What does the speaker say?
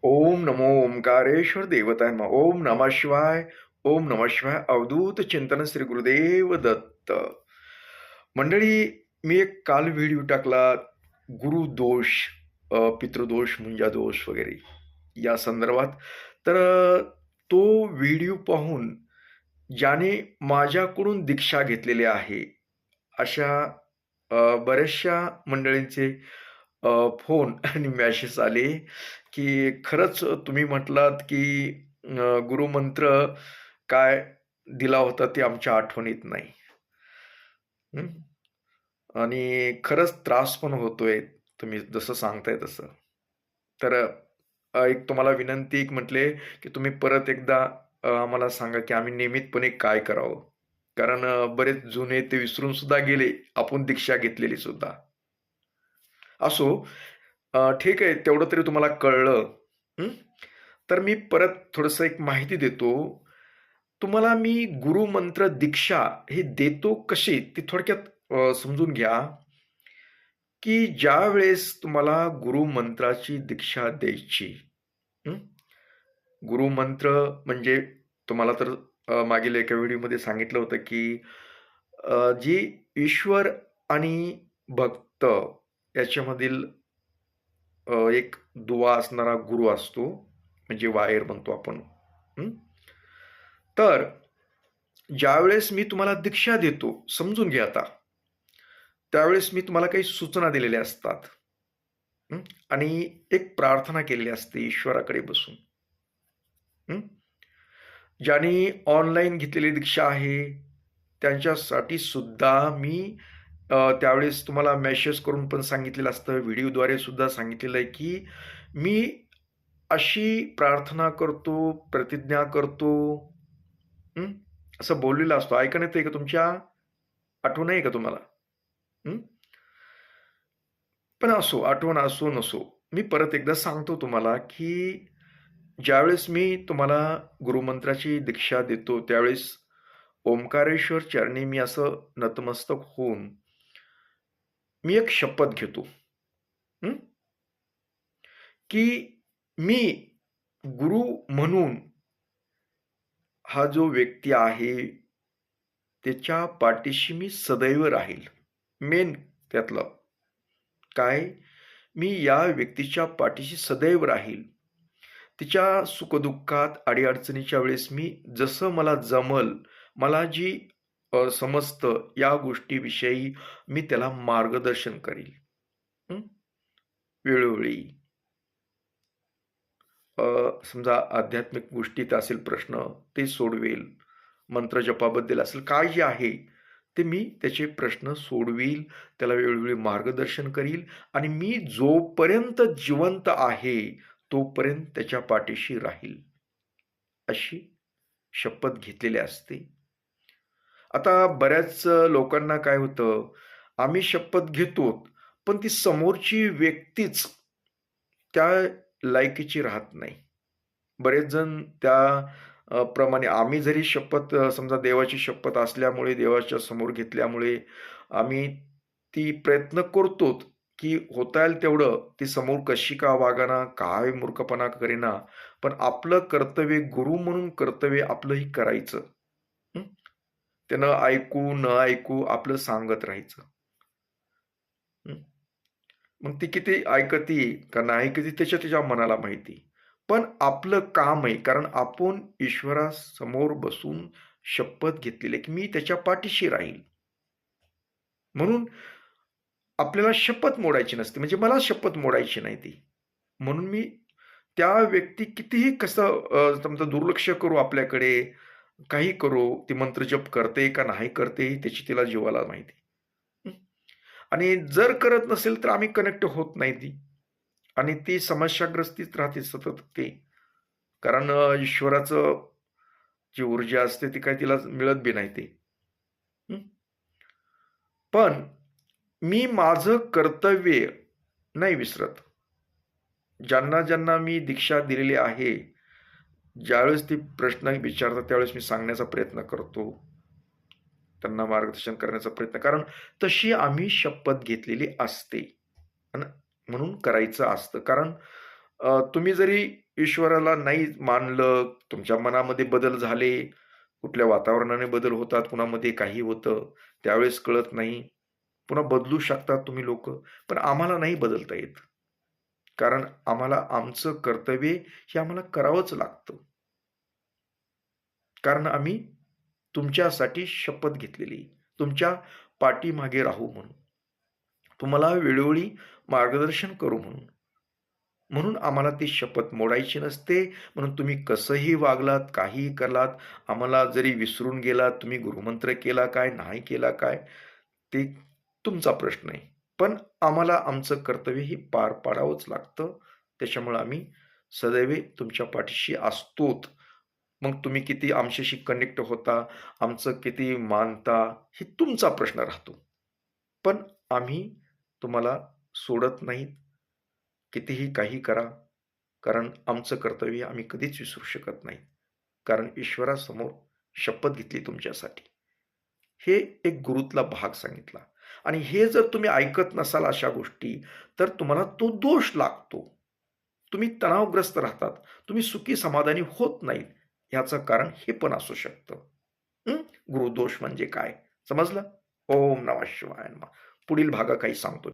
ओम नमो ओंकारेश्वर देवताय नमः. ओम नमः शिवाय. ओम नमः शिवाय. अवधूत चिंतन श्री गुरुदेव दत्त. मंडळी, मी एक काल व्हिडिओ टाकला, गुरुदोष, पितृदोष, मुंजा दोष वगैरे या संदर्भात. तर तो व्हिडिओ पाहून ज्याने माझ्याकडून दीक्षा घेतलेली आहे अशा बऱ्याचशा मंडळींचे फोन आणि मॅसेज आले, की खरंच तुम्ही म्हटलात, की गुरुमंत्र काय दिला होता ते आमच्या आठवणीत नाही. हं. आणि खरंच त्रास पण होतोय, तुम्ही जसं सांगताय तसं. तर एक तुम्हाला विनंती एक म्हटले, की तुम्ही परत एकदा आम्हाला सांगा, की आम्ही नियमितपणे काय करावं? कारण बरेच जुने ते विसरून सुद्धा गेले, आपण दीक्षा घेतलेली सुद्धा. असो, ठीक आहे, तेवढं तरी तुम्हाला कळलं. हं. तर मी परत थोडंसं एक माहिती देतो. तुम्हाला मी गुरुमंत्र दीक्षा हे देतो कशी ती थोडक्यात समजून घ्या, की ज्यावेळेस तुम्हाला गुरुमंत्राची दीक्षा द्यायची. हं. गुरुमंत्र म्हणजे तुम्हाला तर मागील एका व्हिडिओमध्ये सांगितलं होतं, की जी ईश्वर आणि भक्त याच्यामधील एक दुवा असणारा गुरु असतो, म्हणजे वायर म्हणतो आपण. हं. तर ज्यावेळेस मी तुम्हाला दीक्षा देतो, समजून घ्या आता, त्यावेळेस मी तुम्हाला काही सूचना दिलेल्या असतात. हं. आणि एक प्रार्थना केलेली असते ईश्वराकडे बसून. हं. ज्यांनी ऑनलाईन घेतलेली दीक्षा आहे, त्यांच्यासाठी सुद्धा मी त्यावेळेस तुम्हाला मेसेज करून पण सांगितलेलं असतं, व्हिडिओद्वारे सुद्धा सांगितलेलं आहे, की मी अशी प्रार्थना करतो, प्रतिज्ञा करतो, हं, असं बोललेलं असतो. ऐकण्यात येतंय का तुमच्या? आठवण आहे का तुम्हाला? हं. पण असो, आठवण असो नसो, मी परत एकदा सांगतो तुम्हाला, की ज्यावेळेस मी तुम्हाला गुरुमंत्राची दीक्षा देतो, त्यावेळेस ओंकारेश्वर चरणी मी असं नतमस्तक होऊन मी एक शपथ घेतो, हं, की मी गुरु म्हणून हा जो व्यक्ती आहे, त्याच्या पाठीशी मी सदैव राहील. मेन त्यातलं काय, मी या व्यक्तीच्या पाठीशी सदैव राहील. तिच्या सुखदुःखात, अडी-अडचणीच्या वेळेस मी जसं मला जमल, मला जी समजतं या गोष्टीविषयी मी त्याला मार्गदर्शन करील. हं. वेळोवेळी समजा आध्यात्मिक गोष्टीत असेल प्रश्न, ते सोडवेल. मंत्रजपाबद्दल असेल, काय जे आहे, ते मी त्याचे प्रश्न सोडवील, त्याला वेळोवेळी मार्गदर्शन करील आणि मी जोपर्यंत जिवंत आहे, तोपर्यंत त्याच्या पाठीशी राहील. अशी शपथ घेतलेली असते. आता बऱ्याच लोकांना काय होतं, आम्ही शपथ घेतो, पण ती समोरची व्यक्तीच त्या लायकीची राहत नाही. बरेच जण त्या प्रमाणे आम्ही जरी शपथ समजा देवाची शपथ असल्यामुळे, देवाच्या समोर घेतल्यामुळे आम्ही ती प्रयत्न करतोच, की होता येईल तेवढं ती समोर कशी का वागेना, काय मूर्खपणा करेना, पण आपलं कर्तव्य गुरु म्हणून कर्तव्य आपलंही करायचं. हं. त्यानं ऐकू, न ऐकू आपलं सांगत राहायचं. हं. मग ती किती ऐकती का नाही ऐकती त्याच्या तिच्या मनाला माहिती. पण आपलं काम आहे, कारण आपण ईश्वरासमोर बसून शपथ घेतलेली आहे, की मी त्याच्या पाठीशी राहील. म्हणून आपल्याला शपथ मोडायची नसते. म्हणजे मला शपथ मोडायची नाही ती. म्हणून मी त्या व्यक्ती कितीही कसं समजा दुर्लक्ष करू आपल्याकडे, काही करू, ती मंत्रजप करते का नाही करते ही त्याची तिला जीवाला माहिती. हं. आणि जर करत नसेल तर आम्ही कनेक्ट होत नाही ती. आणि ती समस्याग्रस्तीच राहते सतत ते. कारण ईश्वराचं जी ऊर्जा असते ती काही तिला मिळत बी नाही ते. हं. पण मी माझं कर्तव्य नाही विसरत. ज्यांना मी दीक्षा दिलेली आहे, ज्यावेळेस ते प्रश्न विचारतात त्यावेळेस मी सांगण्याचा प्रयत्न करतो. त्यांना मार्गदर्शन करण्याचा प्रयत्न, कारण तशी आम्ही शपथ घेतलेली असते. अन् म्हणून करायचं असतं. कारण तुम्ही जरी ईश्वराला नाही मानलं, तुमच्या मनामध्ये बदल झाले, कुठल्या वातावरणाने बदल होतात, कुणामध्ये काही होतं, त्यावेळेस कळत नाही. पुन्हा बदलू शकता तुम्ही लोकं, पण आम्हाला नाही बदलता येत. कारण आम्हाला आमचं कर्तव्य हे आम्हाला करावंच लागतं. कारण आम्ही तुमच्यासाठी शपथ घेतलेली, तुमच्या पाठीमागे राहू म्हणून, तुम्हाला वेळोवेळी मार्गदर्शन करू म्हणून. म्हणून आम्हाला ती शपथ मोडायची नसते. म्हणून तुम्ही कसंही वागलात, काहीही केलात, आम्हाला जरी विसरून गेलात, तुम्ही गुरुमंत्र केला काय, नाही केला काय, ते तुमचा प्रश्न आहे. पण आम्हाला आमचं कर्तव्य हे पार पाडावंच लागतं. त्याच्यामुळं आम्ही सदैव तुमच्या पाठीशी असतोच. मग तुम्ही किती आमच्याशी कनेक्ट होता, आमचं किती मानता, हे तुमचा प्रश्न राहतो. पण आम्ही तुम्हाला सोडत नाहीत. कितीही काही करा, कारण आमचं कर्तव्य आम्ही कधीच विसरू शकत नाही. कारण ईश्वरासमोर शपथ घेतली तुमच्यासाठी. हे एक गुरुतला भाग सांगितला आणि हे जर तुम्ही ऐकत नसाल अशा गोष्टी, तर तुम्हाला तो दोष लागतो. तुम्ही तणावग्रस्त राहतात. तुम्ही सुखी समाधानी होत नाहीत. ह्याचं कारण हे पण असू शकतं. हं? गुरुदोष म्हणजे काय? समजलं? ओम नमः शिवाय नमः. पुढील भाग काही सांगतो.